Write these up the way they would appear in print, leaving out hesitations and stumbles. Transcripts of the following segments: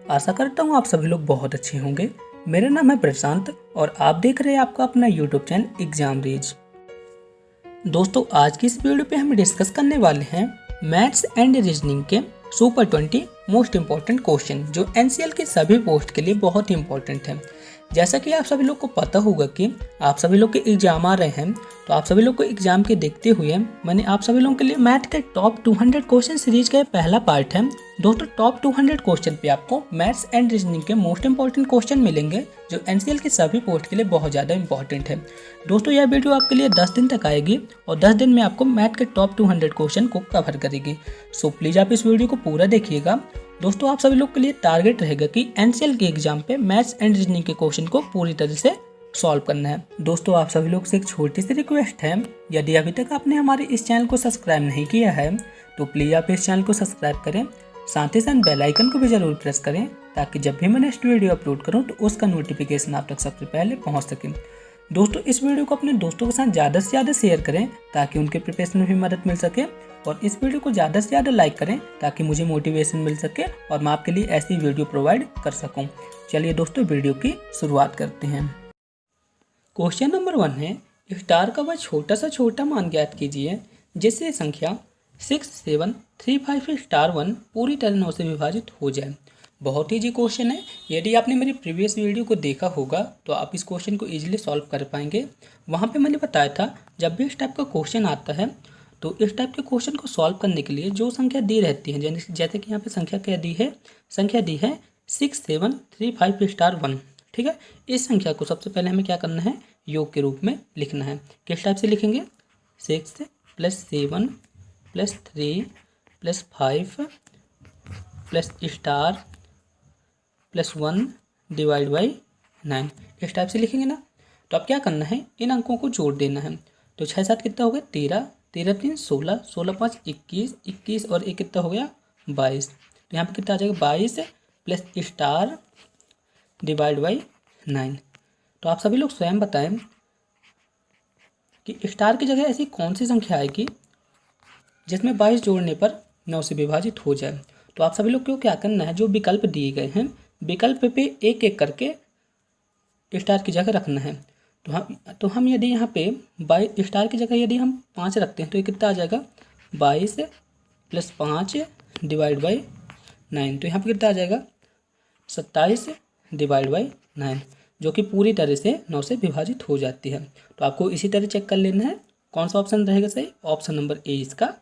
आशा करता हूँ आप सभी लोग बहुत अच्छे होंगे। मेरा नाम है प्रशांत और आप देख रहे हैं आपका अपना यूट्यूब चैनल एग्जाम रीज। दोस्तों आज की इस वीडियो पे हम डिस्कस करने वाले हैं मैथ्स एंड रीजनिंग के सुपर 20 मोस्ट इम्पॉर्टेंट क्वेश्चन जो एनसीएल के सभी पोस्ट के लिए बहुत ही इंपॉर्टेंट है। जैसा कि आप सभी लोग को पता होगा कि आप सभी लोग के एग्जाम आ रहे हैं, तो आप सभी लोग को एग्जाम के देखते हुए मैंने आप सभी लोगों के लिए मैथ के टॉप 200 क्वेश्चन सीरीज का ये पहला पार्ट है। दोस्तों टॉप 200 क्वेश्चन पे आपको मैथ्स एंड रीजनिंग के मोस्ट इंपॉर्टेंट क्वेश्चन मिलेंगे जो एनसीएल के सभी पोस्ट के लिए बहुत ज़्यादा इंपॉर्टेंट है। दोस्तों यह वीडियो आपके लिए 10 दिन तक आएगी और 10 दिन में आपको मैथ के टॉप 200 क्वेश्चन को कवर करेगी। सो प्लीज़ आप इस वीडियो को पूरा देखिएगा। दोस्तों आप सभी लोग के लिए टारगेट रहेगा कि एनसीएल के एग्जाम पे मैथ्स एंड रीजनिंग के क्वेश्चन को पूरी तरह से सॉल्व करना है। दोस्तों आप सभी लोग से एक छोटी सी रिक्वेस्ट है, यदि अभी तक आपने हमारे इस चैनल को सब्सक्राइब नहीं किया है तो प्लीज़ आप इस चैनल को सब्सक्राइब करें, साथ ही साथ बेल आइकन को भी जरूर प्रेस करें ताकि जब भी मैं नेक्स्ट वीडियो अपलोड करूं तो उसका नोटिफिकेशन आप तक सबसे पहले पहुंच सके। दोस्तों इस वीडियो को अपने दोस्तों के साथ ज़्यादा से ज़्यादा शेयर करें ताकि उनके प्रिपरेशन में भी मदद मिल सके, और इस वीडियो को ज़्यादा से ज़्यादा लाइक करें ताकि मुझे मोटिवेशन मिल सके और मैं आपके लिए ऐसी वीडियो प्रोवाइड कर सकूं। चलिए दोस्तों वीडियो की शुरुआत करते हैं। क्वेश्चन नंबर 1 है, स्टार का वह छोटा सा छोटा मान ज्ञात कीजिए जिससे संख्या 6735*1 पूरी तरह 9 से विभाजित हो जाए। बहुत ही जी क्वेश्चन है। यदि आपने मेरी प्रीवियस वीडियो को देखा होगा तो आप इस क्वेश्चन को इजीली सॉल्व कर पाएंगे। वहाँ पे मैंने बताया था जब भी इस टाइप का क्वेश्चन आता है तो इस टाइप के क्वेश्चन को सॉल्व करने के लिए जो संख्या दी रहती है, जैसे कि यहाँ पे संख्या क्या दी है, संख्या दी है 6735*1। ठीक है, इस संख्या को सबसे पहले हमें क्या करना है, योग के रूप में लिखना है। किस टाइप से लिखेंगे, 6 + 7 + 3 + 5 + स्टार +1 / 9, इस टाइप से लिखेंगे ना। तो अब क्या करना है, इन अंकों को जोड़ देना है। तो 6 7 कितना हो गया, 13, 13 3 16, 16 5 21, 21 और 1 कितना हो गया, 22। तो यहाँ पे कितना आ जाएगा, 22 + स्टार / 9। तो आप सभी लोग स्वयं बताएं कि स्टार की जगह ऐसी कौन सी संख्या आएगी जिसमें 22 जोड़ने पर 9 से विभाजित हो जाए। तो आप सभी लोग को क्या करना है, जो विकल्प दिए गए हैं विकल्प पे एक एक करके स्टार की जगह रखना है। तो हम यदि यहाँ पे 22 स्टार की जगह यदि हम 5 रखते हैं तो ये कितना आ जाएगा, 22 + 5 / 9। तो यहाँ पे कितना आ जाएगा, 27 / 9, जो कि पूरी तरह से 9 से विभाजित हो जाती है। तो आपको इसी तरह चेक कर लेना है कौन सा ऑप्शन रहेगा सही। ऑप्शन नंबर ए इसका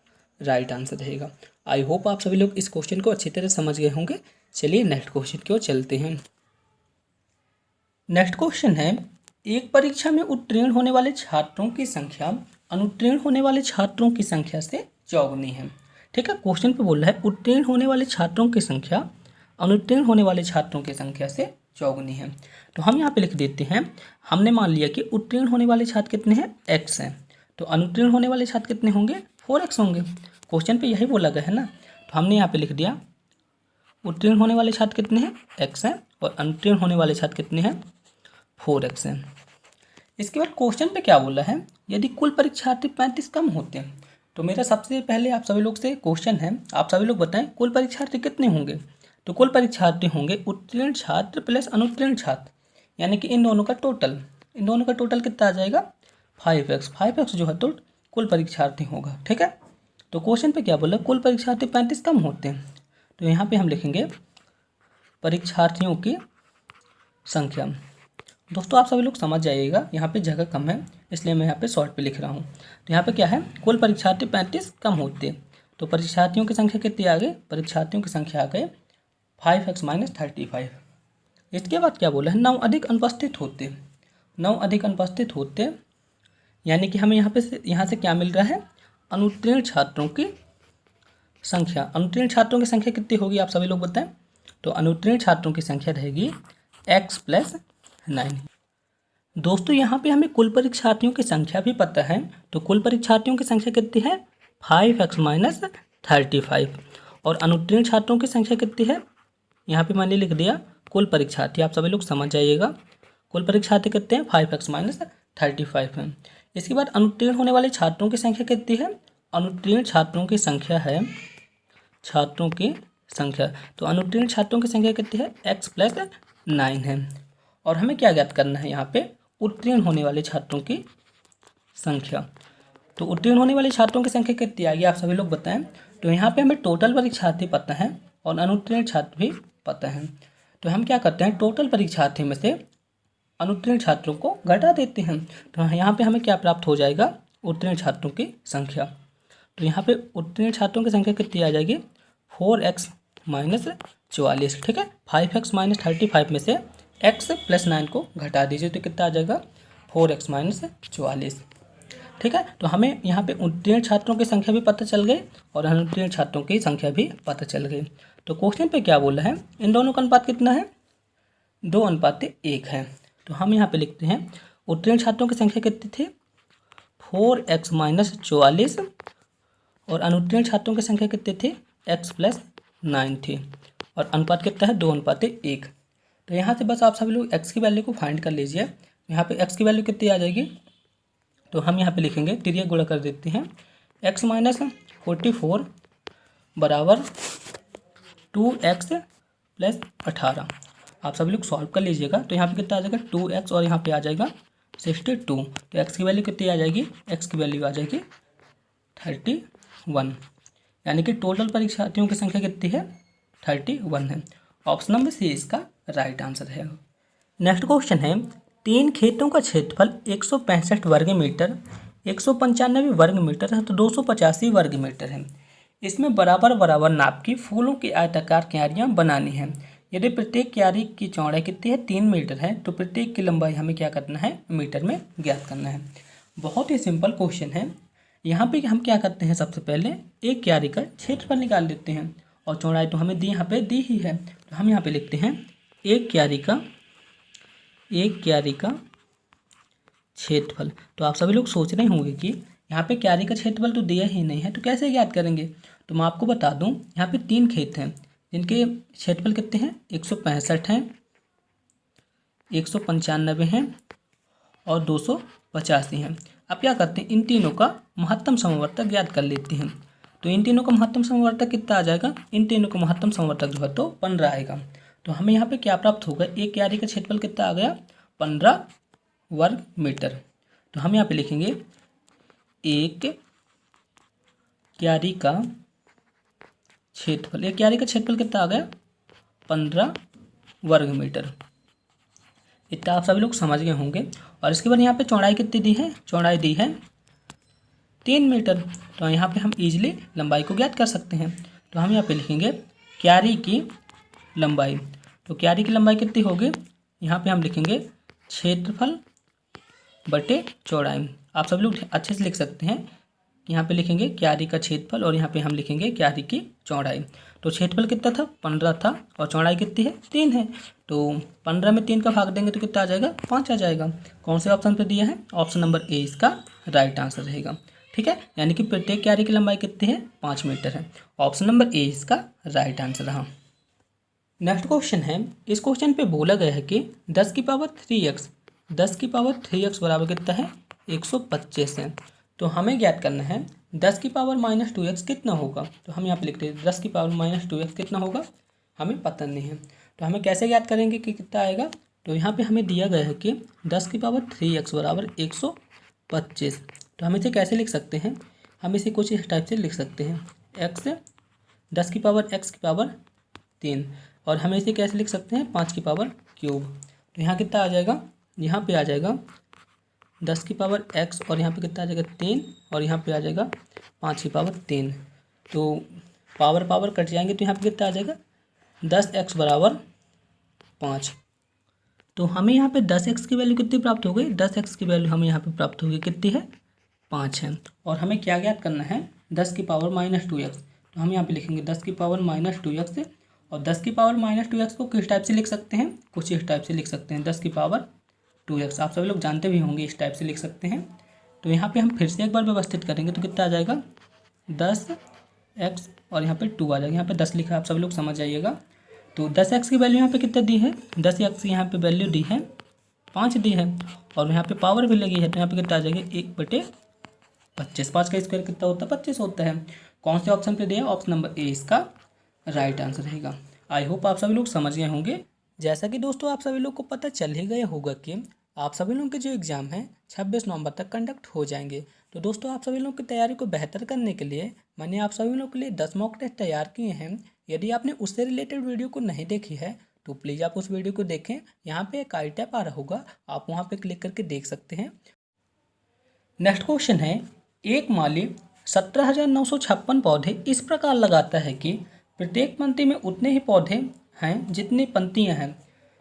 राइट आंसर रहेगा। आई होप आप सभी लोग इस क्वेश्चन को अच्छी तरह समझ गए होंगे। चलिए नेक्स्ट क्वेश्चन की ओर चलते हैं। नेक्स्ट क्वेश्चन है, एक परीक्षा में उत्तीर्ण होने वाले छात्रों की संख्या अनुत्तीर्ण होने वाले छात्रों की संख्या से चौगुनी है। ठीक है, क्वेश्चन पे बोल रहा है उत्तीर्ण होने वाले छात्रों की संख्या अनुत्तीर्ण होने वाले छात्रों की संख्या से चौगुनी है। तो हम यहाँ पे लिख देते हैं, हमने मान लिया कि उत्तीर्ण होने वाले छात्र कितने हैं, x हैं। तो अनुत्तीर्ण होने वाले छात्र कितने होंगे, 4x होंगे। क्वेश्चन पे यही बोला गया है ना। तो हमने यहाँ पे लिख दिया उत्तीर्ण होने वाले छात्र कितने हैं, x हैं, और अनुत्तीर्ण होने वाले छात्र कितने हैं, 4x हैं। इसके बाद क्वेश्चन पे क्या बोला है, यदि कुल परीक्षार्थी 35 कम होते हैं। तो मेरा सबसे पहले आप सभी लोग से क्वेश्चन है, आप सभी लोग बताएं कुल परीक्षार्थी कितने होंगे। तो कुल परीक्षार्थी होंगे उत्तीर्ण छात्र प्लस अनुत्तीर्ण छात्र, यानी कि इन दोनों का टोटल कितना आ जाएगा, 5x जो है तो कुल परीक्षार्थी होगा। ठीक है, तो क्वेश्चन पे क्या बोला, कुल परीक्षार्थी 35 कम होते हैं। तो यहाँ पे हम लिखेंगे परीक्षार्थियों की संख्या। दोस्तों आप सभी लोग समझ जाइएगा, यहाँ पे जगह कम है इसलिए मैं यहाँ पे शॉर्ट पे लिख रहा हूँ। तो यहाँ पे क्या है, कुल परीक्षार्थी 35 कम होते हैं। तो परीक्षार्थियों की संख्या कितनी आ गई, परीक्षार्थियों की संख्या आ गई 5x - 35। इसके बाद क्या बोला है, 9 अधिक अनुपस्थित होते, 9 अधिक अनुपस्थित होते, यानी कि हमें यहाँ से क्या मिल रहा है, अनुत्तीर्ण छात्रों की संख्या। अनुत्तीर्ण छात्रों की संख्या कितनी होगी आप सभी लोग बताएं। तो अनुत्तीर्ण छात्रों की संख्या रहेगी x + 9। दोस्तों यहाँ पे हमें कुल परीक्षार्थियों की संख्या भी पता है। तो कुल परीक्षार्थियों की संख्या कितनी है, 5x - 35, और अनुत्तीर्ण छात्रों की संख्या कितनी है, यहाँ पे मैंने लिख दिया कुल परीक्षार्थी। आप सभी लोग समझ जाइएगा, कुल परीक्षार्थी कितने हैं, 5x - 35 हैं। इसके बाद अनुत्तीर्ण होने वाले छात्रों की संख्या कितनी है, अनुत्तीर्ण छात्रों की संख्या है, छात्रों की संख्या। तो अनुत्तीर्ण छात्रों की संख्या कितनी है, x+9 है। और हमें क्या ज्ञात करना है यहाँ पे, उत्तीर्ण होने वाले छात्रों की संख्या। तो उत्तीर्ण होने वाले छात्रों की संख्या कितनी आएगी आप सभी लोग बताएं। तो यहाँ पे हमें टोटल परीक्षार्थी पता है और अनुत्तीर्ण छात्र भी पता है। तो हम क्या करते हैं, टोटल परीक्षार्थी में से अनुत्तीर्ण छात्रों को घटा देते हैं। तो यहाँ पे हमें क्या प्राप्त हो जाएगा, उत्तीर्ण छात्रों की संख्या। तो यहाँ पे उत्तीर्ण छात्रों की संख्या कितनी आ जाएगी, 4x - 44। ठीक है, 5x - 35 में से x+9 को घटा दीजिए तो कितना आ जाएगा, 4x - 44। ठीक है, तो हमें यहाँ पे उत्तीर्ण छात्रों की संख्या भी पता चल गई और अनुत्तीर्ण छात्रों की संख्या भी पता चल गई। तो क्वेश्चन पे क्या बोला है, इन दोनों का अनुपात कितना है, 2:1 है। तो हम यहाँ पे लिखते हैं उत्तीर्ण छात्रों की संख्या कितनी थी, 4x - 44 और अनुत्तीर्ण छात्रों की संख्या कितनी थी, x+9 थी और अनुपात कितना है, 2:1। तो यहाँ से बस आप सभी लोग x की वैल्यू को फाइंड कर लीजिए। यहाँ पे x की वैल्यू कितनी आ जाएगी, तो हम यहाँ पे लिखेंगे, तिरिया गुणा कर देते हैं, x - 44 बराबर 2x + 18। आप सभी लोग सॉल्व कर लीजिएगा। तो यहाँ पे कितना आ जाएगा, 2x और यहाँ पे आ जाएगा 62। तो x की वैल्यू कितनी आ जाएगी, x की वैल्यू आ जाएगी 31। यानी कि टोटल परीक्षार्थियों की संख्या कितनी है, 31 है। ऑप्शन नंबर सी इसका राइट आंसर है। नेक्स्ट क्वेश्चन है, 3 खेतों का क्षेत्रफल 165 वर्ग मीटर, 195 वर्ग मीटर है तो 285 वर्ग मीटर है। इसमें बराबर बराबर नाप की फूलों की आयताकार क्यारियाँ बनानी हैं। यदि प्रत्येक क्यारी की चौड़ाई कितनी है, 3 मीटर है, तो प्रत्येक की लंबाई हमें क्या करना है, मीटर में ज्ञात करना है। बहुत ही सिंपल क्वेश्चन है। यहाँ पे हम क्या करते हैं, सबसे पहले एक क्यारी का क्षेत्रफल निकाल लेते हैं और चौड़ाई तो हमें यहाँ पे दी ही है। तो हम यहाँ पे लिखते हैं एक क्यारी का क्षेत्रफल। तो आप सभी लोग सोच रहे होंगे कि यहाँ पे क्यारी का क्षेत्रफल तो दिया ही नहीं है, तो कैसे ज्ञात करेंगे। तो मैं आपको बता दूं, यहाँ पे 3 खेत हैं जिनके क्षेत्रफल कितने हैं, 165 हैं, 195 हैं और 285 हैं। अब क्या करते हैं, इन तीनों का महत्तम समवर्तक ज्ञात कर लेते हैं। तो इन तीनों का महत्तम समवर्तक कितना आ जाएगा, इन तीनों का महत्तम समवर्तक जो है तो 15 आएगा। तो हमें यहाँ पे क्या प्राप्त होगा, एक क्यारी का क्षेत्रफल कितना आ गया, 15 वर्ग मीटर। तो हम यहाँ पे लिखेंगे एक क्यारी का क्षेत्रफल, एक क्यारी का क्षेत्रफल कितना आ गया, 15 वर्ग मीटर। इतना आप सभी लोग समझ गए होंगे। और इसके बाद यहाँ पे चौड़ाई कितनी दी है, चौड़ाई दी है 3 मीटर। तो यहाँ पे हम इजीली लंबाई को ज्ञात कर सकते हैं। तो हम यहाँ पे लिखेंगे क्यारी की लंबाई। तो क्यारी की लंबाई कितनी होगी, यहाँ पे हम लिखेंगे क्षेत्रफल बटे चौड़ाई। आप सभी लोग अच्छे से लिख सकते हैं। यहाँ पे लिखेंगे क्यारी का क्षेत्रफल और यहाँ पे हम लिखेंगे क्यारी की चौड़ाई। तो क्षेत्रफल कितना था, 15 था और चौड़ाई कितनी है, 3 है। तो 15 में 3 का भाग देंगे तो कितना आ जाएगा, 5 आ जाएगा। कौन से ऑप्शन पे दिया है, ऑप्शन नंबर ए इसका राइट आंसर रहेगा। ठीक है, यानी कि प्रत्येक क्यारी की लंबाई कितनी है, 5 मीटर है। ऑप्शन नंबर ए इसका राइट आंसर रहा। नेक्स्ट क्वेश्चन है, इस क्वेश्चन पे बोला गया है कि 10 की पावर 3x बराबर कितना है, 125 है। तो हमें ज्ञात करना है 10 की पावर -2x कितना होगा। तो हम यहाँ पे लिखते हैं 10 की पावर -2x कितना होगा, हमें पता नहीं है। तो हमें कैसे ज्ञात करेंगे कि कितना आएगा। तो यहाँ पे हमें दिया गया है कि 10 की पावर 3x बराबर 125। तो हम इसे कैसे लिख सकते हैं, हम इसे कुछ इस टाइप से लिख सकते हैं, x 10 की पावर x की पावर 3 और हमें इसे कैसे लिख सकते हैं, 5 की पावर क्यूब। तो यहाँ कितना आ जाएगा, यहाँ पे आ जाएगा 10 की पावर x और यहाँ पे कितना आ जाएगा 3 और यहाँ पे आ जाएगा 5 की पावर 3। तो पावर कट जाएंगे तो यहाँ पे कितना आ जाएगा, 10x बराबर 5। तो हमें यहाँ पे 10x की वैल्यू कितनी प्राप्त हो गई, 10x की वैल्यू हमें यहाँ पे प्राप्त होगी कितनी है, 5 है। और हमें क्या ज्ञात करना है, 10 की पावर -2x। तो हम यहाँ पे लिखेंगे 10 की पावर -2x और 10 की पावर -2x को किस टाइप से लिख सकते हैं, कुछ इस टाइप से लिख सकते हैं, 10 की पावर 2x। आप सभी लोग जानते भी होंगे, इस टाइप से लिख सकते हैं। तो यहाँ पे हम फिर से एक बार व्यवस्थित करेंगे तो कितना आ जाएगा, 10x और यहाँ पे 2 आ जाएगा। यहाँ पे 10 लिखा है, आप सभी लोग समझ जाइएगा। तो 10x की वैल्यू यहाँ पे कितना दी है, 10x यहाँ पे वैल्यू दी है 5 दी है और यहाँ पे पावर भी लगी है। तो यहाँ पे कितना आ जाएगा, 1/25। 5 का स्क्वायर कितना होता है, 25 होता है। कौन से ऑप्शन पे दिया है, ऑप्शन नंबर ए इसका राइट आंसर रहेगा। आई होप आप सभी लोग समझ गए होंगे। जैसा कि दोस्तों आप सभी लोग को पता चल ही गया होगा कि आप सभी लोगों के जो एग्ज़ाम हैं 26 नवंबर तक कंडक्ट हो जाएंगे। तो दोस्तों आप सभी लोगों की तैयारी को बेहतर करने के लिए मैंने आप सभी लोगों के लिए 10 मॉक टेस्ट तैयार किए हैं। यदि आपने उससे रिलेटेड वीडियो को नहीं देखी है तो प्लीज़ आप उस वीडियो को देखें। यहाँ पे एक आई टैप आ रहा होगा, आप वहाँ पे क्लिक करके देख सकते हैं। नेक्स्ट क्वेश्चन है, एक माली 17,956 पौधे इस प्रकार लगाता है कि प्रत्येक पंक्ति में उतने ही पौधे हैं जितनी पंक्तियां हैं,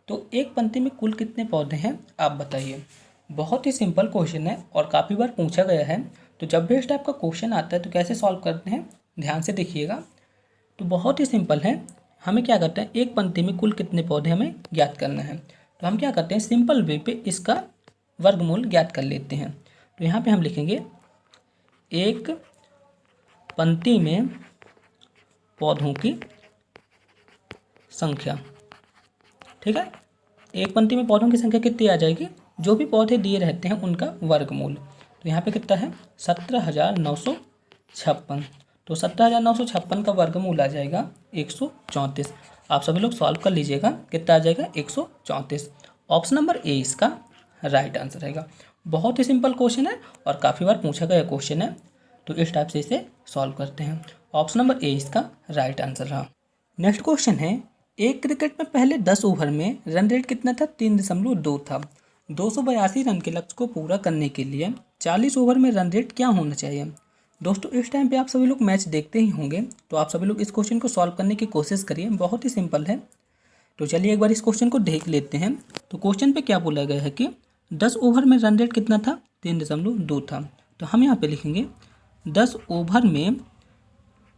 तो एक पंक्ति में कुल कितने पौधे हैं आप बताइए। बहुत ही सिंपल क्वेश्चन है और काफ़ी बार पूछा गया है। तो जब भी इस टाइप का क्वेश्चन आता है तो कैसे सॉल्व करते हैं ध्यान से देखिएगा। तो बहुत ही सिंपल है, हमें क्या करते हैं एक पंक्ति में कुल कितने पौधे हमें ज्ञात करना है। तो हम क्या करते हैं सिंपल वे पे इसका वर्गमूल ज्ञात कर लेते हैं। तो यहाँ पे हम लिखेंगे एक पंक्ति में पौधों की संख्या। ठीक है, एक पंक्ति में पौधों की संख्या कितनी आ जाएगी, जो भी पौधे दिए रहते हैं उनका वर्गमूल। तो यहाँ पे कितना है 17,956। तो 17,956 का वर्गमूल आ जाएगा 134। आप सभी लोग सॉल्व कर लीजिएगा, कितना आ जाएगा 134। ऑप्शन नंबर ए इसका राइट आंसर रहेगा। बहुत ही सिंपल क्वेश्चन है और काफ़ी बार पूछा गया क्वेश्चन है। तो इस टाइप से इसे सॉल्व करते हैं। ऑप्शन नंबर ए इसका राइट आंसर रहा। नेक्स्ट क्वेश्चन है, एक क्रिकेट में पहले 10 ओवर में रन रेट कितना था 3.2 था। 282 रन के लक्ष्य को पूरा करने के लिए 40 ओवर में रन रेट क्या होना चाहिए। दोस्तों इस टाइम पे आप सभी लोग मैच देखते ही होंगे, तो आप सभी लोग इस क्वेश्चन को सॉल्व करने की कोशिश करिए, बहुत ही सिंपल है। तो चलिए एक बार इस क्वेश्चन को देख लेते हैं। तो क्वेश्चन पे क्या बोला गया है कि 10 ओवर में रन रेट कितना था 3.2 था। तो हम यहाँ पे लिखेंगे 10 ओवर में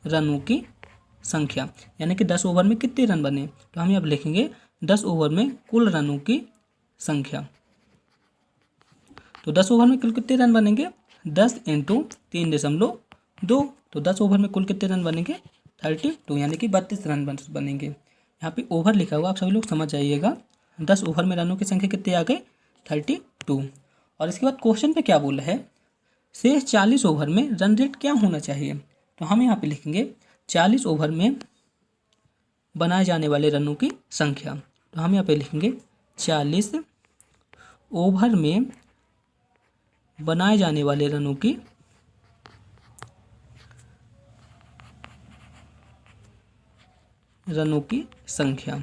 रनों की संख्या, यानी कि 10 ओवर में कितने रन बने। तो हम यहाँ पे लिखेंगे 10 ओवर में कुल रनों की संख्या। तो 10 ओवर में कुल कितने रन बनेंगे 10 × 3.2। तो 10 ओवर में कुल कितने रन बनेंगे 32, यानी कि 32 रन बनेंगे। यहाँ पे ओवर लिखा हुआ आप सभी लोग समझ जाइएगा। 10 ओवर में रनों की संख्या कितनी आ गई 32। और इसके बाद क्वेश्चन पे क्या बोला है, शेष 40 ओवर में रन रेट क्या होना चाहिए। तो हम यहाँ पे लिखेंगे 40 ओवर में बनाए जाने वाले रनों की संख्या। तो हम यहाँ पे लिखेंगे 40 ओवर में बनाए जाने वाले रनों की संख्या।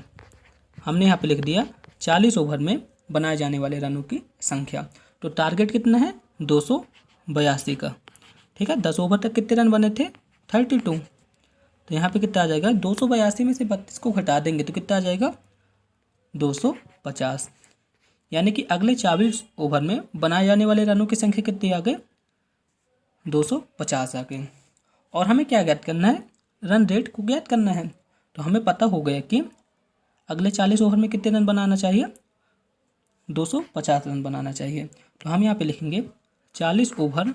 हमने यहाँ पे लिख दिया 40 ओवर में बनाए जाने वाले रनों की संख्या। तो टारगेट कितना है 282 का। ठीक है, 10 ओवर तक कितने रन बने थे 32। तो यहाँ पे कितना आ जाएगा 282 में से 32 को घटा देंगे तो कितना आ जाएगा 250। यानी कि अगले 24 ओवर में बनाए जाने वाले रनों की संख्या कितनी आ गई 250 आ गई। और हमें क्या ज्ञात करना है रन रेट को ज्ञात करना है। तो हमें पता हो गया कि अगले 40 ओवर में कितने रन बनाना चाहिए 250 रन बनाना चाहिए। तो हम यहाँ पे लिखेंगे 40 ओवर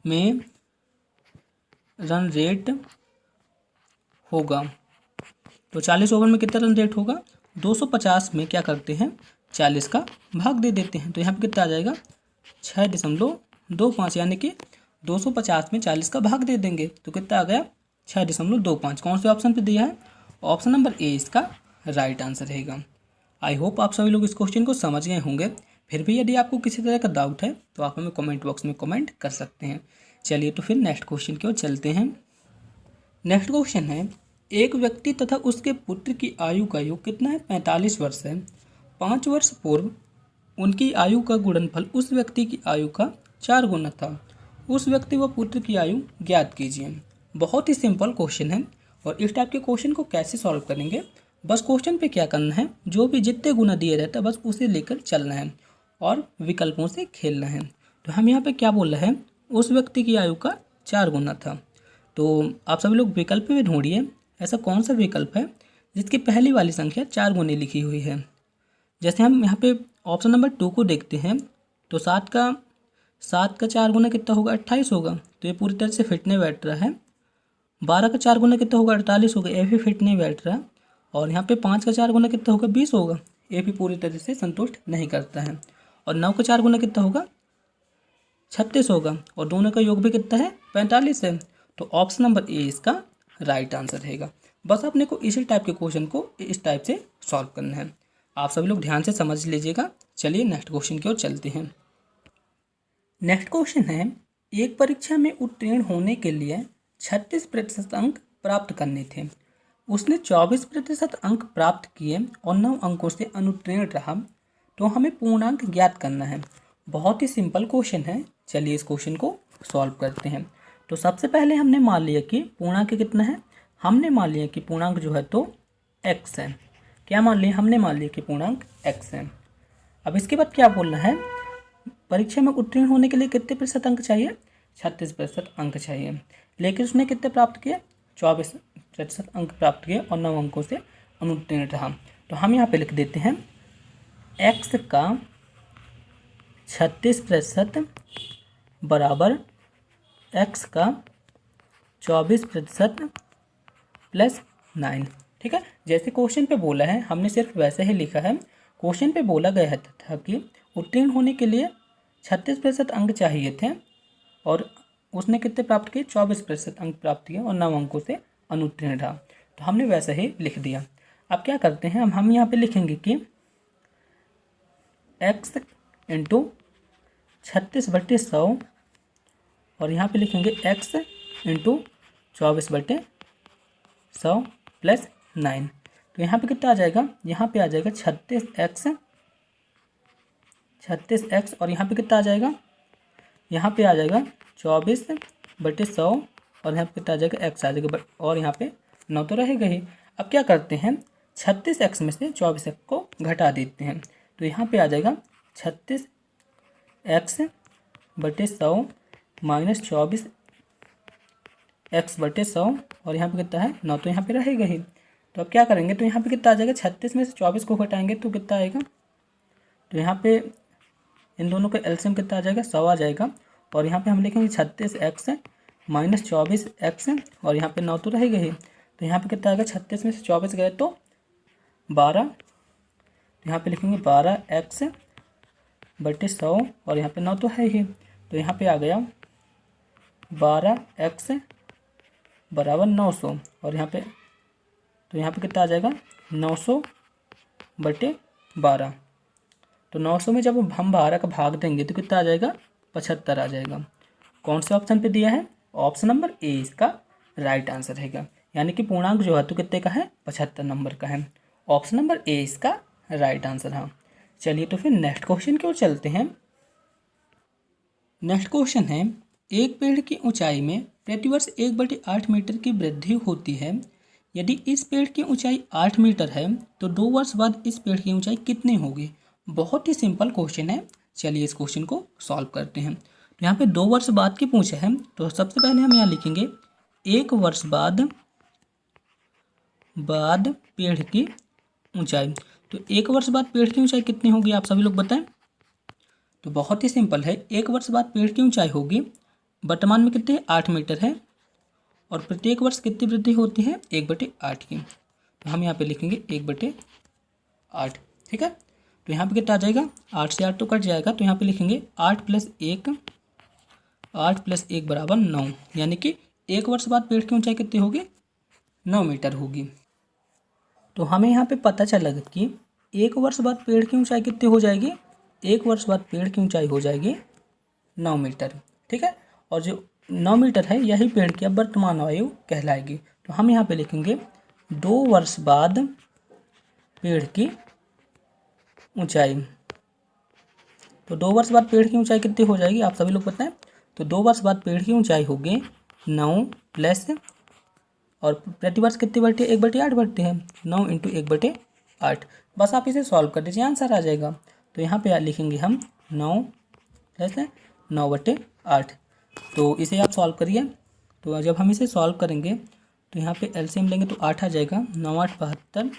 में रन रेट होगा। तो 40 ओवर में कितना रन रेट होगा 250 में क्या करते हैं 40 का भाग दे देते हैं। तो यहाँ पे कितना आ जाएगा 6.25, यानी कि 250 में 40 का भाग दे देंगे तो कितना आ गया 6.25। कौन से ऑप्शन पे दिया है ऑप्शन नंबर ए इसका राइट आंसर रहेगा। आई होप आप सभी लोग इस क्वेश्चन को समझ गए होंगे। फिर भी यदि आपको किसी तरह का डाउट है तो आप हमें कमेंट बॉक्स में कमेंट कर सकते हैं। चलिए तो फिर नेक्स्ट क्वेश्चन की ओर चलते हैं। नेक्स्ट क्वेश्चन है, एक व्यक्ति तथा उसके पुत्र की आयु का योग कितना है 45 वर्ष है। 5 वर्ष पूर्व उनकी आयु का गुणनफल उस व्यक्ति की आयु का 4 गुना था। उस व्यक्ति व पुत्र की आयु ज्ञात कीजिए। बहुत ही सिंपल क्वेश्चन है और इस टाइप के क्वेश्चन को कैसे सॉल्व करेंगे, बस क्वेश्चन पे क्या करना है जो भी जितने गुना दिए रहता है बस उसे लेकर चलना है और विकल्पों से खेलना है। तो हम यहाँ पे क्या बोल रहे हैं उस व्यक्ति की आयु का 4 गुना था। तो आप सभी लोग विकल्प में ढूंढिए ऐसा कौन सा विकल्प है जिसकी पहली वाली संख्या 4 गुने लिखी हुई है। जैसे हम यहाँ पे ऑप्शन नंबर 2 को देखते हैं तो 7 का 4 गुना कितना होगा 28 होगा, तो ये पूरी तरह से फिट नहीं बैठ रहा है। 12 का 4 गुना कितना होगा 48 होगा, ये भी फिट नहीं बैठ रहा। और यहाँ पे 5 का 4 गुना कितना होगा 20 होगा, ये भी पूरी तरह से संतुष्ट नहीं करता है। और 9 का 4 गुना कितना होगा 36 होगा और दोनों का योग भी कितना है 45 है। तो ऑप्शन नंबर ए इसका राइट आंसर रहेगा। बस अपने को इसी टाइप के क्वेश्चन को इस टाइप से सॉल्व करना है। आप सभी लोग ध्यान से समझ लीजिएगा। चलिए नेक्स्ट क्वेश्चन की ओर चलते हैं। नेक्स्ट क्वेश्चन है, एक परीक्षा में उत्तीर्ण होने के लिए 36% अंक प्राप्त करने थे। उसने 24% अंक प्राप्त किए और 9 अंकों से अनुत्तीर्ण रहा, तो हमें पूर्णांक ज्ञात करना है। बहुत ही सिंपल क्वेश्चन है। चलिए इस क्वेश्चन को सॉल्व करते हैं। तो सबसे पहले हमने मान लिया कि पूर्णांक कितना है। हमने मान लिया कि पूर्णांक जो है तो x है। क्या मान लिया? हमने मान लिया कि पूर्णांक x है। अब इसके बाद क्या बोलना है, परीक्षा में उत्तीर्ण होने के लिए कितने प्रतिशत अंक चाहिए? 36% अंक चाहिए। लेकिन उसने कितने प्राप्त किए? 24% अंक प्राप्त किए और 9 अंकों से अनुत्तीर्ण रहा। तो हम यहाँ पे लिख देते हैं x का 36% बराबर x का 24% प्लस 9। ठीक है, जैसे क्वेश्चन पे बोला है हमने सिर्फ वैसे ही लिखा है। क्वेश्चन पे बोला गया था कि उत्तीर्ण होने के लिए 36% अंक चाहिए थे और उसने कितने प्राप्त किए? 24% अंक प्राप्त किए और 9 अंकों से अनुत्तीर्ण रहा। तो हमने वैसे ही लिख दिया। अब क्या करते हैं, हम यहाँ पे लिखेंगे कि x इंटू 36/100 और यहाँ पे लिखेंगे x इंटू 24/100 प्लस 9। तो यहाँ पे कितना आ जाएगा? यहाँ पे आ जाएगा 36x और यहाँ पे कितना आ जाएगा? यहाँ पे आ जाएगा 24/100 और यहाँ पे कितना आ जाएगा? x आ जाएगा और यहाँ पे 9 तो रहेगा ही। अब क्या करते हैं, 36x में से 24x को घटा देते हैं। तो यहाँ पे आ जाएगा 36x/100 माइनस 24x/100 और यहाँ पे कितना है? 9 तो यहाँ पे रहेगा ही। तो अब क्या करेंगे, तो यहाँ पे कितना आ जाएगा? 36 में से 24 को घटाएंगे तो कितना आएगा? तो यहाँ पे इन दोनों का एलसीएम कितना आ जाएगा? 100 आ जाएगा। और यहाँ पे हम लिखेंगे 36x माइनस 24x और यहाँ पे 9 तो रहेगा ही। तो यहाँ पे कितना आएगा? 36 में से 24 गए तो 12। तो यहाँ पे लिखेंगे 12x/100 और यहाँ पे 9 तो है ही। तो यहाँ पे आ गया 12x बराबर 900 और यहाँ पे कितना आ जाएगा? 900/12। तो 900 में जब हम 12 का भाग देंगे तो कितना आ जाएगा? 75 आ जाएगा। कौन से ऑप्शन पे दिया है? ऑप्शन नंबर ए इसका राइट आंसर रहेगा। यानी कि पूर्णांक जो है तो कितने का है? 75 नंबर का है। ऑप्शन नंबर ए इसका राइट आंसर है। चलिए तो फिर नेक्स्ट क्वेश्चन की ओर चलते हैं। नेक्स्ट क्वेश्चन है, एक पेड़ की ऊंचाई में प्रतिवर्ष 1/8 मीटर की वृद्धि होती है। यदि इस पेड़ की ऊंचाई 8 मीटर है तो 2 वर्ष बाद इस पेड़ की ऊंचाई कितनी होगी? बहुत ही सिंपल क्वेश्चन है। चलिए इस क्वेश्चन को सॉल्व करते हैं। तो यहाँ पे 2 वर्ष बाद की पूछा है, तो सबसे पहले हम यहाँ लिखेंगे 1 वर्ष बाद पेड़ की ऊंचाई। तो 1 वर्ष बाद पेड़ की ऊंचाई कितनी होगी आप सभी लोग बताएं। तो बहुत ही सिंपल है, 1 वर्ष बाद पेड़ की ऊंचाई होगी, वर्तमान में कितने? 8 मीटर है और प्रत्येक वर्ष कितनी वृद्धि होती है? 1/8 की। तो हम यहाँ पे लिखेंगे 1/8। ठीक है, तो यहाँ पे कितना आ जाएगा? 8 से 8 तो कट जाएगा। तो यहाँ पे लिखेंगे 8 + 1 बराबर 9। यानी कि 1 वर्ष बाद पेड़ की ऊंचाई कितनी होगी? 9 मीटर होगी। तो हमें यहाँ पे पता चला कि 1 वर्ष बाद पेड़ की ऊंचाई कितनी हो जाएगी? 1 वर्ष बाद पेड़ की ऊंचाई हो जाएगी 9 मीटर। ठीक है, और जो 9 मीटर है यही पेड़ की अब वर्तमान आयु कहलाएगी। तो हम यहाँ पे लिखेंगे 2 वर्ष बाद पेड़ की ऊंचाई। तो 2 वर्ष बाद पेड़ की ऊंचाई कितनी हो जाएगी आप सभी लोग बताएं। तो 2 वर्ष बाद पेड़ की ऊंचाई होगी 9 प्लस और प्रतिवर्ष कितनी बढ़ती है? 1/8 बढ़ती है। 9 × 1/8। बस आप इसे सॉल्व कर दीजिए, आंसर आ जाएगा। तो यहाँ पे लिखेंगे हम 9 प्लस 9/8। तो इसे आप सॉल्व करिए। तो जब हम इसे सॉल्व करेंगे तो यहाँ पे एलसीएम लेंगे तो 8 आ जाएगा। 9 × 8 = 72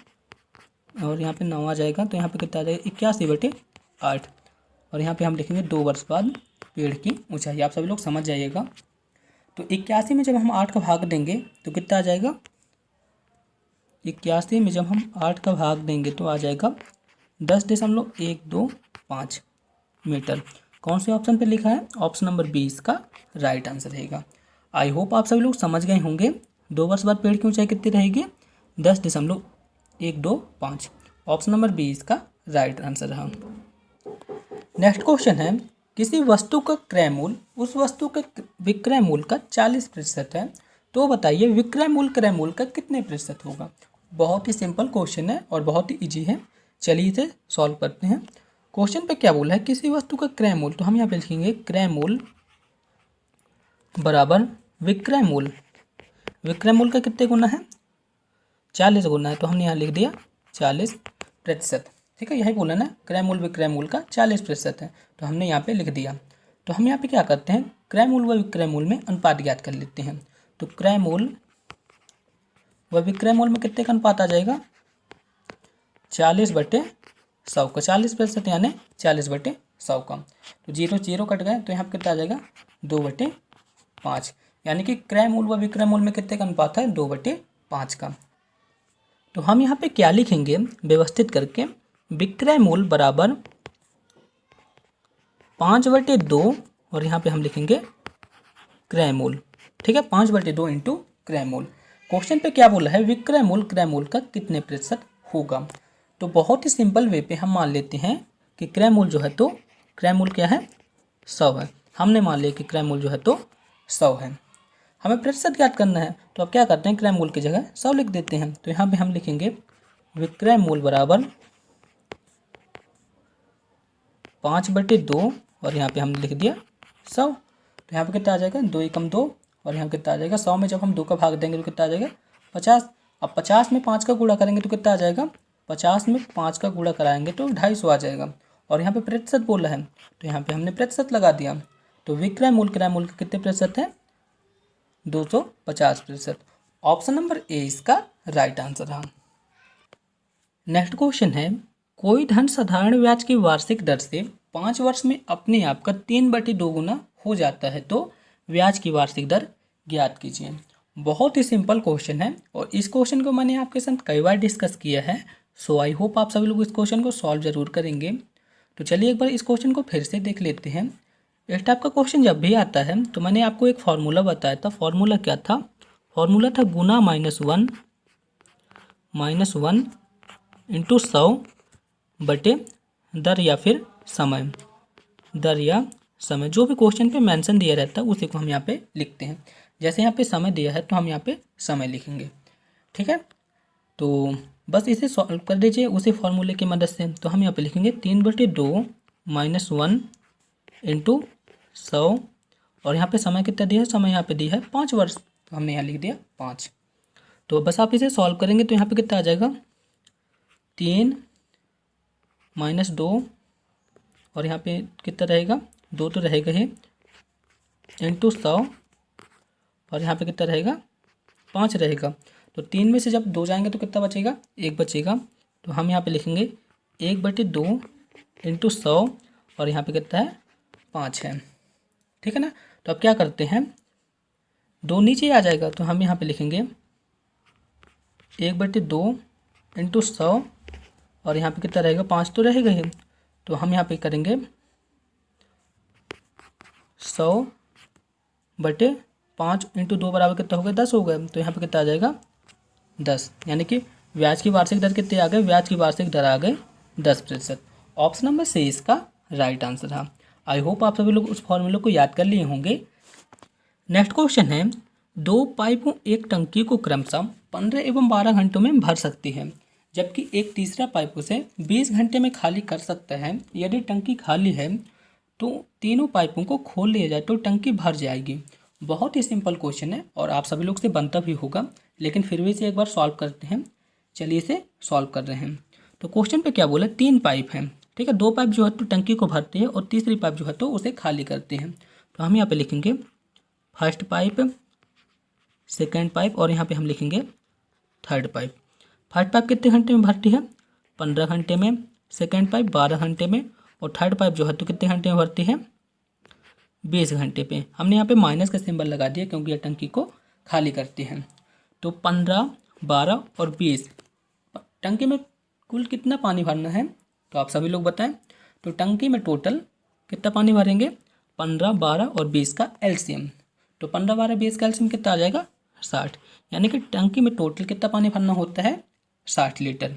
और यहाँ पे 9 आ जाएगा। तो यहाँ पे कितना आ जाएगा? 81/8। और यहाँ पे हम लिखेंगे 2 वर्ष बाद पेड़ की ऊंचाई। आप सभी लोग समझ जाइएगा। तो 81 में जब हम 8 का भाग देंगे तो कितना आ जाएगा? 81 में जब हम 8 का भाग देंगे तो आ जाएगा 10.125 मीटर। कौन से ऑप्शन पे लिखा है? ऑप्शन नंबर बी इसका राइट आंसर रहेगा। आई होप आप सभी लोग समझ गए होंगे 2 वर्ष बाद पेड़ की ऊंचाई कितनी रहेगी 10.125। ऑप्शन नंबर बी इसका राइट आंसर रहा। नेक्स्ट क्वेश्चन है किसी वस्तु का क्रय मूल्य उस वस्तु के विक्रय मूल्य का 40% है, तो बताइए विक्रय मूल्य क्रय मूल्य का कितने प्रतिशत होगा। बहुत ही सिंपल क्वेश्चन है और बहुत ही इजी है, चलिए इसे सॉल्व करते हैं। क्वेश्चन पे क्या बोला है किसी वस्तु का क्रय मूल्य, तो हम यहाँ पे लिखेंगे क्रय मूल्य बराबर विक्रय मूल्य। विक्रय मूल्य का कितने गुना है 40 गुना है, तो हमने यहाँ लिख दिया 40%। ठीक है, यही बोला ना क्रय मूल्य विक्रय मूल्य का 40% है, तो हमने यहाँ पे लिख दिया। तो हम यहाँ पे क्या करते हैं क्रय मूल्य व विक्रय मूल्य में अनुपात ज्ञात कर लेते हैं। तो क्रय मूल्य व विक्रय मूल्य में कितने का अनुपात आ जाएगा 40/100 का, 40% यानी 40/100 का। तो 0 0 कट गए, तो यहाँ पे कितना आ जाएगा 2/5, यानी कि क्रय मूल्य व विक्रय मूल्य में कितने का अनुपात है 2/5 का। तो हम यहाँ पे क्या लिखेंगे व्यवस्थित करके, विक्रय मूल्य बराबर 5/2 और यहाँ पे हम लिखेंगे क्रय मूल्य। ठीक है, 5/2 इंटू क्रय मूल्य। क्वेश्चन पे क्या बोला है विक्रय मूल्य क्रय मूल्य का कितने प्रतिशत होगा। तो बहुत ही सिंपल वे पे हम मान लेते हैं कि क्रय मूल्य जो है तो क्रय मूल्य क्या है 100 है। हमने मान लिया कि क्रय मूल्य जो है तो 100 है, हमें प्रतिशत ज्ञात करना है। तो अब क्या करते हैं क्रय मूल्य की जगह 100 लिख देते हैं। तो यहाँ पे हम लिखेंगे विक्रय मूल्य बराबर 5/2 और यहाँ पे हम लिख दिया 100। तो यहाँ पे कितना आ जाएगा 2 एकम 2 और यहाँ कितना आ जाएगा 100 में जब हम 2 का भाग देंगे तो कितना आ जाएगा 50। अब 50 में 5 का गुणा करेंगे तो कितना आ जाएगा 50 में 5 का गुणा कराएंगे तो 250 आ जाएगा। और यहाँ पे प्रतिशत बोला है तो यहाँ पे हमने प्रतिशत लगा दिया। तो विक्रय मूल्य क्रय मूल्य कितने प्रतिशत है 250%। ऑप्शन नंबर ए इसका राइट आंसर रहा। नेक्स्ट क्वेश्चन है कोई धन साधारण ब्याज की वार्षिक दर से 5 वर्ष में अपने आप का 3/2 गुना हो जाता है, तो ब्याज की वार्षिक दर ज्ञात कीजिए। बहुत ही सिंपल क्वेश्चन है और इस क्वेश्चन को मैंने आपके साथ कई बार डिस्कस किया है, सो आई होप आप सभी लोग इस क्वेश्चन को सॉल्व जरूर करेंगे। तो चलिए एक बार इस क्वेश्चन को फिर से देख लेते हैं। इस टाइप का क्वेश्चन जब भी आता है तो मैंने आपको एक फार्मूला बताया था। फार्मूला क्या था, फार्मूला था गुना -1 इंटू 100 बटे दर या फिर समय, दर या समय जो भी क्वेश्चन पे मेंशन दिया रहता है उसी को हम यहाँ पे लिखते हैं। जैसे यहाँ पे समय दिया है तो हम यहाँ पे समय लिखेंगे। ठीक है, तो बस इसे सॉल्व कर दीजिए उसी फार्मूले की मदद से। तो हम यहाँ पे लिखेंगे 3/2 -1 इंटू 100 और यहाँ पे समय कितना दिया है, समय यहाँ पे दिया है 5 वर्ष, तो हमने यहाँ लिख दिया 5। तो बस आप इसे सॉल्व करेंगे तो यहाँ पे कितना आ जाएगा 3 - 2 और यहाँ पे कितना रहेगा 2 तो रहेगा ही इंटू 100 और यहाँ पे कितना रहेगा 5 रहेगा। तो 3 में से जब 2 जाएंगे तो कितना बचेगा 1 बचेगा। तो हम यहाँ पे लिखेंगे 1/2 इंटू 100 और यहाँ पे कितना है 5 है। ठीक है ना, तो अब क्या करते हैं 2 नीचे आ जाएगा तो हम यहाँ पे लिखेंगे 1/2 इंटू 100 और यहाँ पे कितना रहेगा 5 तो रहेगा ही। तो हम यहाँ पे करेंगे 100/5 इंटू 2 बराबर कितना हो गया 10 हो गया। तो यहाँ पे कितना आ जाएगा 10, यानी कि ब्याज की वार्षिक दर कितनी आ गई, ब्याज की वार्षिक दर आ गई 10%। ऑप्शन नंबर सी इसका राइट आंसर था। आई होप आप सभी लोग उस फॉर्मूले को याद कर लिए होंगे। नेक्स्ट क्वेश्चन है 2 पाइपों एक टंकी को क्रमशः 15 एवं 12 घंटों में भर सकती है, जबकि एक तीसरा पाइप उसे 20 घंटे में खाली कर सकता है। यदि टंकी खाली है तो तीनों पाइपों को खोल लिया जाए तो टंकी भर जाएगी। बहुत ही सिंपल क्वेश्चन है और आप सभी लोग से बनता भी होगा, लेकिन फिर भी इसे एक बार सॉल्व करते हैं। चलिए इसे सॉल्व कर रहे हैं। तो क्वेश्चन पे क्या बोला 3 पाइप हैं। ठीक है, 2 पाइप जो है तो टंकी को भरते हैं और तीसरी पाइप जो है तो उसे खाली करते हैं। तो हम यहाँ पे लिखेंगे फर्स्ट पाइप, सेकेंड पाइप और यहाँ पे हम लिखेंगे थर्ड पाइप। फर्स्ट पाइप कितने घंटे में भरती है 15 घंटे में, सेकेंड पाइप 12 घंटे में और थर्ड पाइप जो है तो कितने घंटे में भरती है 20 घंटे पे। हमने यहाँ पे माइनस का सिंबल लगा दिया क्योंकि यह टंकी को खाली करती है। तो 15, 12 और 20 टंकी में कुल कितना पानी भरना है तो आप सभी लोग बताएं। तो टंकी में टोटल कितना पानी भरेंगे 15, 12 और 20 का एलसीएम। तो 15 12 20 का एलसीएम कितना आ जाएगा 60, यानी कि टंकी में टोटल कितना पानी भरना होता है 60 लीटर।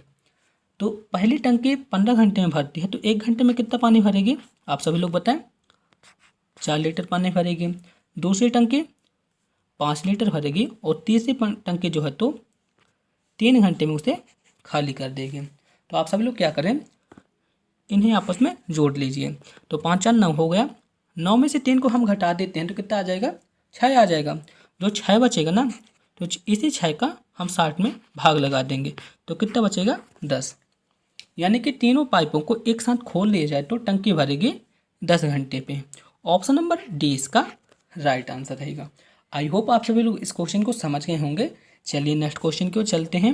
तो पहली टंकी 15 घंटे में भरती है, तो 1 घंटे में कितना पानी भरेगी आप सभी लोग बताएं। 4 लीटर पानी भरेगी। दूसरी टंकी 5 लीटर भरेगी और तीसरी टंकी जो है तो 3 घंटे में उसे खाली कर देगी। तो आप सभी लोग क्या करें, इन्हें आपस में जोड़ लीजिए। तो 5 4 9 हो गया, 9 में से 3 को हम घटा देते हैं तो कितना आ जाएगा 6 आ जाएगा। जो 6 बचेगा ना, तो इसी 6 का हम 60 में भाग लगा देंगे तो कितना बचेगा 10, यानी कि तीनों पाइपों को एक साथ खोल लिया जाए तो टंकी भरेगी 10 घंटे पे। ऑप्शन नंबर डी इसका राइट आंसर रहेगा। आई होप आप सभी लोग इस क्वेश्चन को समझ गए होंगे। चलिए नेक्स्ट क्वेश्चन की ओर चलते हैं।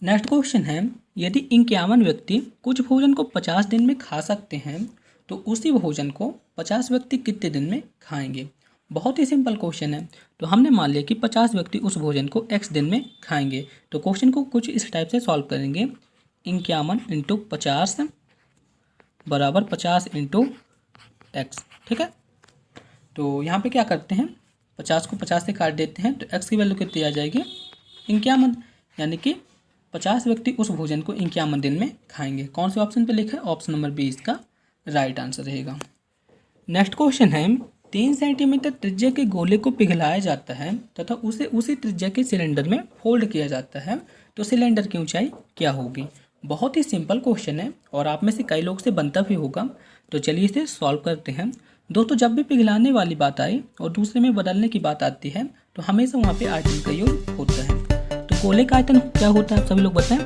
नेक्स्ट क्वेश्चन है, यदि 51 व्यक्ति कुछ भोजन को 50 दिन में खा सकते हैं तो उसी भोजन को 50 व्यक्ति कितने दिन में खाएंगे। बहुत ही सिंपल क्वेश्चन है। तो हमने मान लिया कि 50 व्यक्ति उस भोजन को x दिन में खाएंगे। तो क्वेश्चन को कुछ इस टाइप से सॉल्व करेंगे। 51 इंटू 50 बराबर 50 इंटू एक्स, ठीक है। तो यहाँ पे क्या करते हैं, 50 को 50 से काट देते हैं तो x की वैल्यू कितनी आ जाएगी 51, यानी कि 50 व्यक्ति उस भोजन को 51 दिन में खाएंगे। कौन से ऑप्शन पे लिखा है, ऑप्शन नंबर बी इसका राइट आंसर रहेगा। नेक्स्ट क्वेश्चन है, 3 सेंटीमीटर त्रिज्या के गोले को पिघलाया जाता है तथा उसे उसी त्रिज्या के सिलेंडर में फोल्ड किया जाता है, तो सिलेंडर की ऊंचाई क्या होगी। बहुत ही सिंपल क्वेश्चन है और आप में से कई लोग से बनता भी होगा। तो चलिए इसे सॉल्व करते हैं। दोस्तों जब भी पिघलाने वाली बात आई और दूसरे में बदलने की बात आती है तो हमेशा वहाँ पे आयतन का योग होता है। तो गोले का आयतन क्या होता है आप सभी लोग बताएं।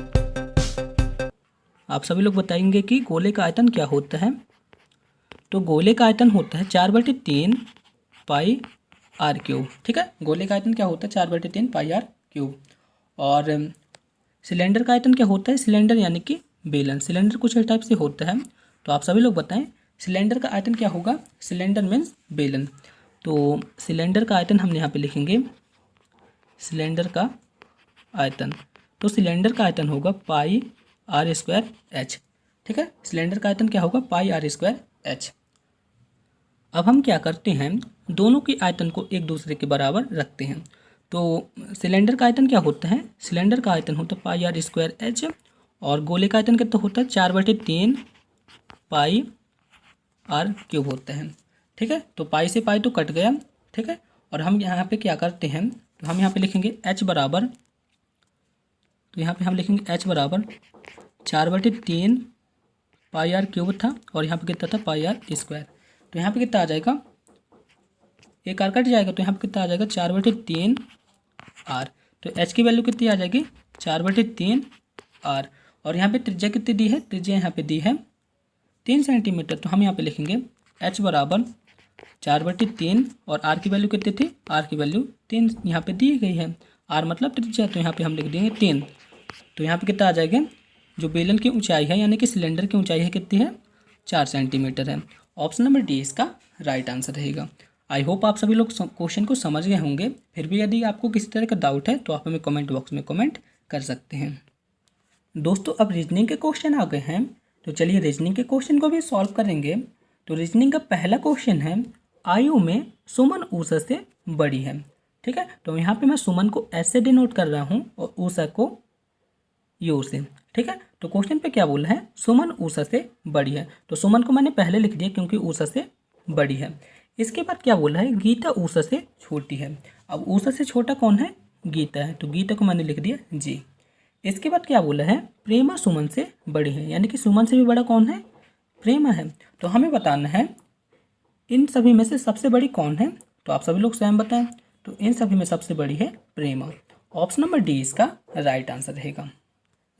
आप सभी लोग बताएंगे कि गोले का आयतन क्या होता है। तो गोले का आयतन होता है 4/3 पाई आर क्यूब, ठीक है। गोले का आयतन क्या होता है 4/3 पाई आर क्यूब। और सिलेंडर का आयतन क्या होता है, सिलेंडर यानी कि बेलन, सिलेंडर कुछ इस टाइप से होता है। तो आप सभी लोग बताएं सिलेंडर का आयतन क्या होगा, सिलेंडर मीन्स बेलन। तो सिलेंडर का आयतन हम यहाँ पे लिखेंगे सिलेंडर का आयतन, तो सिलेंडर का आयतन होगा पाई आर स्क्वायर एच, ठीक है। सिलेंडर का आयतन क्या होगा पाई आर स्क्वायर एच। अब हम क्या करते हैं, दोनों की आयतन को एक दूसरे के बराबर रखते हैं। तो सिलेंडर का आयतन क्या होता है, सिलेंडर का आयतन होता है पाई आर स्क्वायर एच और गोले का आयतन कितना होता है 4/3 पाई आर क्यूब होता है, ठीक है। तो पाई से पाई तो कट गया, ठीक है। और हम यहाँ पे क्या करते हैं, तो हम यहाँ पे लिखेंगे h बराबर, तो यहाँ पे हम लिखेंगे h बराबर 4/3 पाई आर क्यूब था और यहाँ पे कितना था पाई आर स्क्वायर। तो यहाँ पे कितना आ जाएगा, एक आर कट जाएगा तो यहाँ पे कितना आ जाएगा 4/3 आर। तो h की वैल्यू कितनी आ जाएगी 4/3 आर। और यहाँ पे त्रिज्या कितनी दी है, त्रिज्या यहाँ पे दी है 3 सेंटीमीटर। तो हम यहाँ पे लिखेंगे h बराबर 4/3 और r की वैल्यू कितनी थी, r की वैल्यू 3 यहाँ पे दी गई है। r मतलब त्रिज्या, तो यहाँ पे हम लिख देंगे 3। तो यहाँ पे कितना आ जाएगा, जो बेलन की ऊंचाई है यानी कि सिलेंडर की ऊंचाई है कितनी है 4 सेंटीमीटर है। ऑप्शन नंबर डी इसका राइट आंसर रहेगा। आई होप आप सभी लोग क्वेश्चन को समझ गए होंगे। फिर भी यदि आपको किसी तरह का डाउट है तो आप हमें कमेंट बॉक्स में कमेंट कर सकते हैं। दोस्तों अब रीजनिंग के क्वेश्चन आ गए हैं, तो चलिए रीजनिंग के क्वेश्चन को भी सॉल्व करेंगे। तो रीजनिंग का पहला क्वेश्चन है, आयु में सुमन ऊषा से बड़ी है, ठीक है। तो यहाँ पे मैं सुमन को एस से डिनोट कर रहा हूँ और ऊषा को यू से, ठीक है। तो क्वेश्चन पे क्या बोला है, सुमन ऊषा से बड़ी है। तो सुमन को मैंने पहले लिख दिया क्योंकि ऊषा से बड़ी है। इसके बाद क्या बोला है, गीता ऊषा से छोटी है। अब ऊषा से छोटा कौन है, गीता है, तो गीता को मैंने लिख दिया जी। इसके बाद क्या बोला है, प्रेमा सुमन से बड़ी है, यानी कि सुमन से भी बड़ा कौन है, प्रेमा है। तो हमें बताना है इन सभी में से सबसे बड़ी कौन है। तो आप सभी लोग स्वयं बताएं। तो इन सभी में सबसे बड़ी है प्रेमा। ऑप्शन नंबर डी इसका राइट आंसर रहेगा।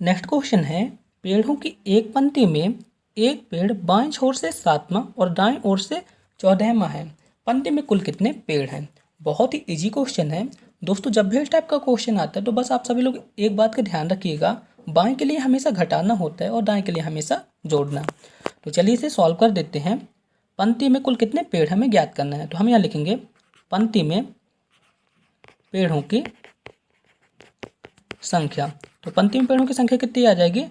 नेक्स्ट क्वेश्चन है, पेड़ों की एक पंक्ति में एक पेड़ बाएं छोर से 7वां और दाएं ओर से 14वां है। पंक्ति में कुल कितने पेड़ हैं। बहुत ही इजी क्वेश्चन है दोस्तों। जब भी इस टाइप का क्वेश्चन आता है तो बस आप सभी लोग एक बात का ध्यान रखिएगा, बाएं के लिए हमेशा घटाना होता है और दाएं के लिए हमेशा जोड़ना। तो चलिए इसे सॉल्व कर देते हैं। पंक्ति में कुल कितने पेड़ हमें ज्ञात करना है। तो हम यहाँ लिखेंगे पंक्ति में पेड़ों की संख्या। तो पंक्ति में पेड़ों की संख्या कितनी आ जाएगी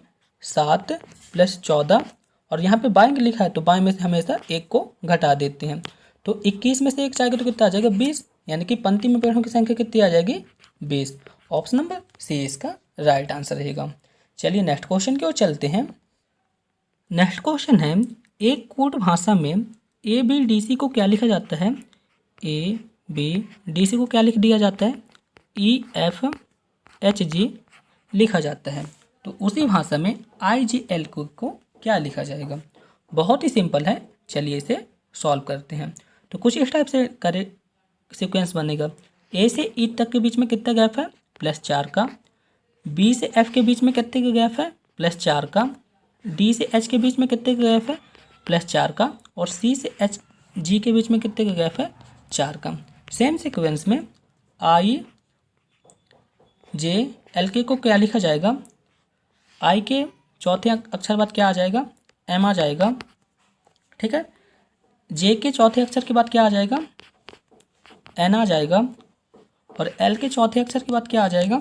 7 + 14 और यहाँ पे बाएं लिखा है तो बाएं में से हमेशा एक को घटा देते हैं। तो 21 में से 1 जाएगा तो कितना आ जाएगा 20, यानी कि पंक्ति में पेड़ों की संख्या कितनी आ जाएगी 20। ऑप्शन नंबर सी इसका राइट आंसर रहेगा। चलिए नेक्स्ट क्वेश्चन की ओर चलते हैं। नेक्स्ट क्वेश्चन है, एक कोड भाषा में ए बी डी सी को क्या लिखा जाता है? ए बी डी सी को क्या लिख दिया जाता है? ई एफ एच जी लिखा जाता है। तो उसी भाषा में आई जी एल को क्या लिखा जाएगा? बहुत ही सिंपल है, चलिए इसे सॉल्व करते हैं। तो कुछ इस टाइप से करे सीक्वेंस बनेगा। ए से ई तक के बीच में कितना गैप है? +4 का। बी से एफ के बीच में कितने का गैप है? +4 का। डी से एच के बीच में कितने का गैप है? +4 का। और सी से एच जी के बीच में कितने का गैप है? 4 का। सेम सीक्वेंस में आई जे एल के को क्या लिखा जाएगा? आई के चौथे अक्षर बाद क्या आ जाएगा? एम आ जाएगा, ठीक है। जे के चौथे अक्षर के बाद क्या आ जाएगा? एन आ जाएगा। और एल के चौथे अक्षर के बाद क्या आ जाएगा?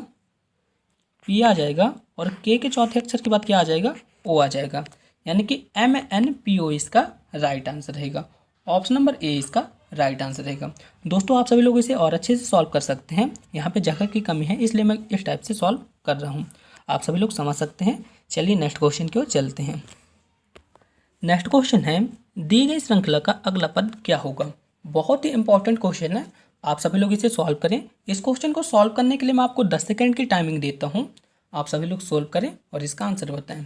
पी आ जाएगा। और के चौथे अक्षर के बाद क्या आ जाएगा? ओ आ जाएगा। यानी कि एम एन पी ओ इसका राइट आंसर रहेगा। ऑप्शन नंबर ए इसका राइट आंसर रहेगा। दोस्तों आप सभी लोग इसे और अच्छे से सॉल्व कर सकते हैं, यहाँ पे जगह की कमी है इसलिए मैं इस टाइप से सॉल्व कर रहा हूँ, आप सभी लोग समझ सकते हैं। चलिए नेक्स्ट क्वेश्चन की ओर चलते हैं। नेक्स्ट क्वेश्चन है, दी गई श्रृंखला का अगला पद क्या होगा? बहुत ही इंपॉर्टेंट क्वेश्चन है, आप सभी लोग इसे सॉल्व करें। इस क्वेश्चन को सॉल्व करने के लिए मैं आपको 10 सेकंड की टाइमिंग देता हूँ, आप सभी लोग सॉल्व करें और इसका आंसर बताएं।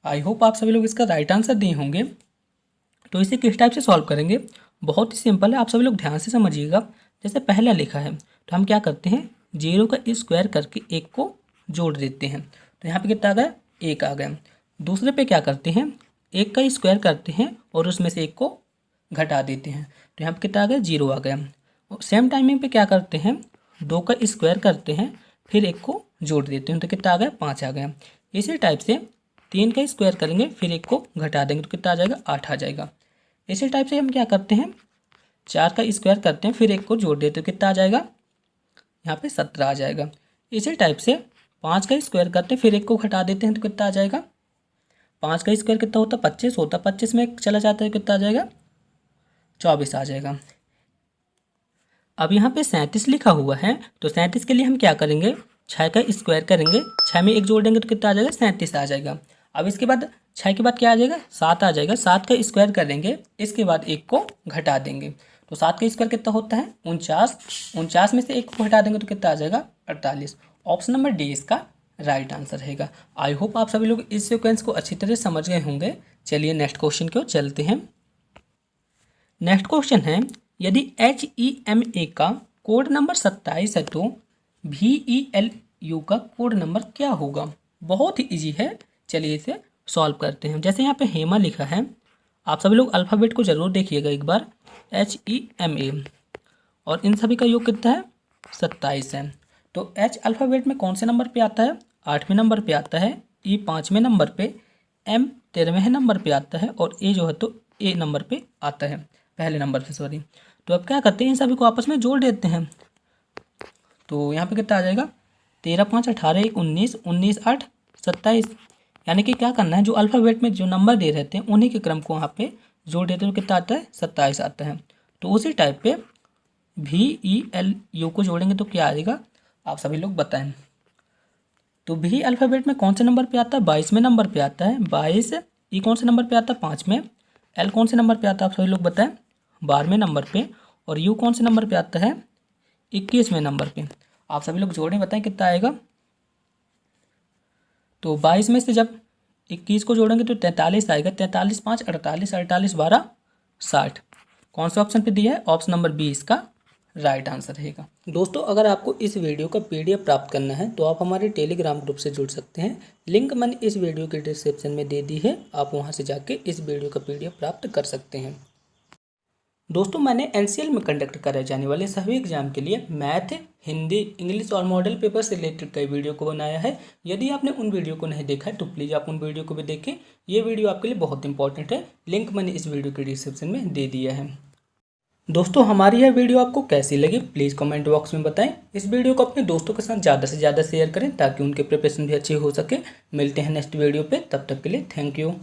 आई होप आप सभी लोग इसका राइट आंसर दिए होंगे। तो इसे किस टाइप से सॉल्व करेंगे? बहुत ही सिंपल है, आप सभी लोग ध्यान से समझिएगा। जैसे पहला लिखा है तो हम क्या करते हैं, 0 का स्क्वायर करके 1 को जोड़ देते हैं, तो यहाँ पे कितना आ गया? 1 आ गया। दूसरे पे क्या करते हैं, 1 का स्क्वायर करते हैं और उसमें से 1 को घटा देते हैं, तो यहाँ पे कितना आ गया? 0 आ गया। सेम टाइमिंग पे क्या करते हैं, 2 का स्क्वायर करते हैं फिर 1 को जोड़ देते हैं, तो कितना आ गया? 5 आ गया। इसी टाइप से 3 का स्क्वायर करेंगे फिर 1 को घटा देंगे तो कितना आ जाएगा? 8 आ जाएगा। इसी टाइप से हम क्या करते हैं, 4 का स्क्वायर करते हैं फिर 1 को जोड़ देते हैं, तो कितना आ जाएगा? यहाँ पे 17 आ जाएगा। इसी टाइप से 5 का स्क्वायर करते हैं फिर 1 को घटा देते हैं, तो कितना आ जाएगा? 5 का स्क्वायर कितना होता है? 25 होता है, 25 में चला जाता है, कितना आ जाएगा? 24 आ जाएगा। अब यहाँ पे 37 लिखा हुआ है, तो 37 के लिए हम क्या करेंगे, 6 का स्क्वायर करेंगे, 6 में 1 जोड़ देंगे तो कितना आ जाएगा? 37 आ जाएगा। अब इसके बाद 6 के बाद क्या आ जाएगा? 7 आ जाएगा। 7 का स्क्वायर करेंगे, इसके बाद 1 को घटा देंगे, तो 7 का स्क्वायर कितना होता है? 49। 49 में से 1 को घटा देंगे तो कितना आ जाएगा? 48। ऑप्शन नंबर डी इसका राइट आंसर रहेगा। आई होप आप सभी लोग इस सीक्वेंस को अच्छी तरह समझ गए होंगे। चलिए नेक्स्ट क्वेश्चन की ओर चलते हैं। नेक्स्ट क्वेश्चन है, यदि HEMA का कोड नंबर 27 है तो VELU का कोड नंबर क्या होगा? बहुत ही इजी है, चलिए इसे सॉल्व करते हैं। जैसे यहाँ पे हेमा लिखा है, आप सभी लोग अल्फ़ाबेट को जरूर देखिएगा एक बार, HEMA, और इन सभी का योग कितना है? 27 है। तो H अल्फ़ाबेट में कौन से नंबर पे आता है? 8वें नंबर पे आता है। E 5वें नंबर पे, M 13वें नंबर पे आता है और A जो है तो A नंबर पे आता है, पहले नंबर पे, सॉरी। तो अब क्या करते हैं, इन सभी को आपस में जोड़ देते हैं, तो यहाँ पे कितना आ जाएगा? 13 5 18 1 19, 19 8 27। यानी कि क्या करना है, जो अल्फ़ाबेट में जो नंबर दे रहते हैं उन्हीं के क्रम को वहाँ पे जोड़ देते हैं, तो कितना आता है? 27 आता है। तो उसी टाइप पे VELU को जोड़ेंगे तो क्या आएगा, आप सभी लोग बताएं। तो V अल्फ़ाबेट में कौन से नंबर पे आता है? 22वें नंबर पे आता है, 22। E कौन से नंबर पे आता है? 5वें। L कौन से नंबर पे आता है? आप सभी लोग बताएं, 12वें नंबर पे। और U कौन से नंबर पे आता है? 21वें नंबर पे। आप सभी लोग जोड़ें, बताएं कितना आएगा। तो 22 में से जब 21 को जोड़ेंगे तो 43 आएगा। 43 5 48, 48 12 60। कौन सा ऑप्शन पे दिया है? ऑप्शन नंबर बी इसका राइट आंसर रहेगा। दोस्तों अगर आपको इस वीडियो का PDF प्राप्त करना है तो आप हमारे टेलीग्राम ग्रुप से जुड़ सकते हैं, लिंक मैंने इस वीडियो के डिस्क्रिप्शन में दे दी है, आप वहां से जाके इस वीडियो का PDF प्राप्त कर सकते हैं। दोस्तों मैंने NCL में कंडक्ट कराए जाने वाले सभी एग्जाम के लिए मैथ, हिंदी, इंग्लिश और मॉडल पेपर से रिलेटेड कई वीडियो को बनाया है। यदि आपने उन वीडियो को नहीं देखा है तो प्लीज़ आप उन वीडियो को भी देखें, ये वीडियो आपके लिए बहुत इंपॉर्टेंट है। लिंक मैंने इस वीडियो के डिस्क्रिप्शन में दे दिया है। दोस्तों हमारी यह वीडियो आपको कैसी लगी प्लीज़ कमेंट बॉक्स में बताएं। इस वीडियो को अपने दोस्तों के साथ ज़्यादा से ज़्यादा शेयर करें ताकि उनके प्रिपरेशन भी अच्छी हो सके। मिलते हैं नेक्स्ट वीडियो पे, तब तक के लिए थैंक यू।